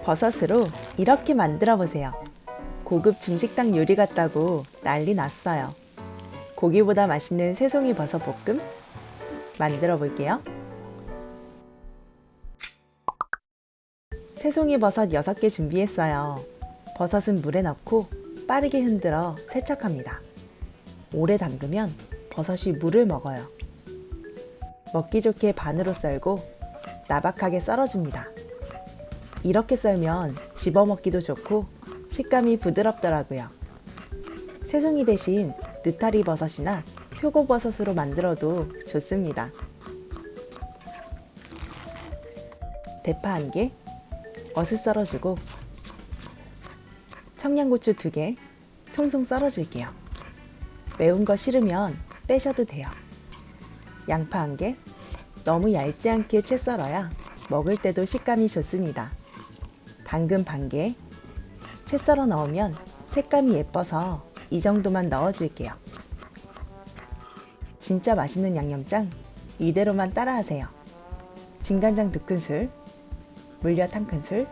버섯으로 이렇게 만들어 보세요. 고급 중식당 요리 같다고 난리 났어요. 고기보다 맛있는 새송이 버섯 볶음 만들어 볼게요. 새송이 버섯 6개 준비했어요. 버섯은 물에 넣고 빠르게 흔들어 세척합니다. 오래 담그면 버섯이 물을 먹어요. 먹기 좋게 반으로 썰고 나박하게 썰어줍니다. 이렇게 썰면 집어먹기도 좋고 식감이 부드럽더라고요. 새송이 대신 느타리 버섯이나 표고버섯으로 만들어도 좋습니다. 대파 1개, 어슷 썰어주고 청양고추 2개 송송 썰어줄게요. 매운 거 싫으면 빼셔도 돼요. 양파 1개, 너무 얇지 않게 채 썰어야 먹을 때도 식감이 좋습니다. 당근 반 개, 채 썰어 넣으면 색감이 예뻐서 이 정도만 넣어줄게요. 진짜 맛있는 양념장 이대로만 따라하세요. 진간장 2큰술, 물엿 1큰술,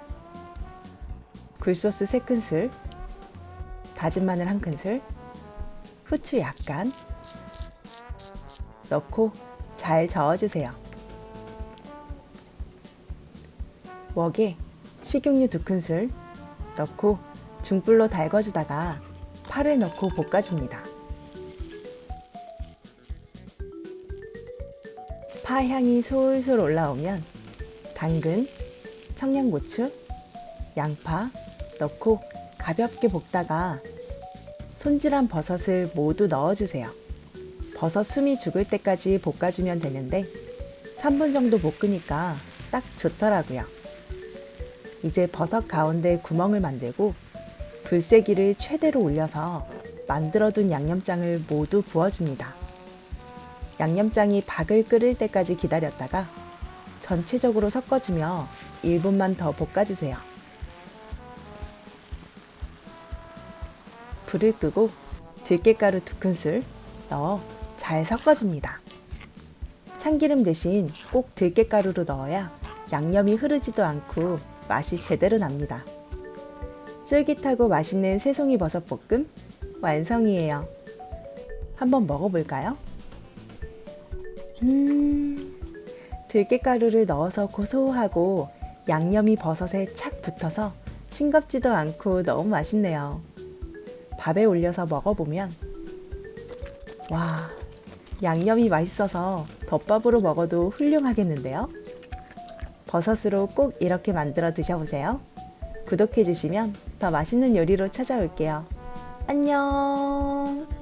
굴소스 3큰술, 다진 마늘 1큰술, 후추 약간 넣고 잘 저어주세요. 웍에 식용유 2큰술 넣고 중불로 달궈주다가 파를 넣고 볶아줍니다. 파 향이 솔솔 올라오면 당근, 청양고추, 양파 넣고 가볍게 볶다가 손질한 버섯을 모두 넣어주세요. 버섯 숨이 죽을 때까지 볶아주면 되는데 3분 정도 볶으니까 딱 좋더라고요. 이제 버섯 가운데 구멍을 만들고 불세기를 최대로 올려서 만들어둔 양념장을 모두 부어줍니다. 양념장이 박을 끓을 때까지 기다렸다가 전체적으로 섞어주며 1분만 더 볶아주세요. 불을 끄고 들깨가루 2큰술 넣어 잘 섞어줍니다. 참기름 대신 꼭 들깨가루로 넣어야 양념이 흐르지도 않고 맛이 제대로 납니다. 쫄깃하고 맛있는 새송이 버섯 볶음 완성이에요. 한번 먹어볼까요? 들깨가루를 넣어서 고소하고 양념이 버섯에 착 붙어서 싱겁지도 않고 너무 맛있네요. 밥에 올려서 먹어보면 와, 양념이 맛있어서 덮밥으로 먹어도 훌륭하겠는데요? 버섯으로 꼭 이렇게 만들어 드셔보세요. 구독해주시면 더 맛있는 요리로 찾아올게요. 안녕!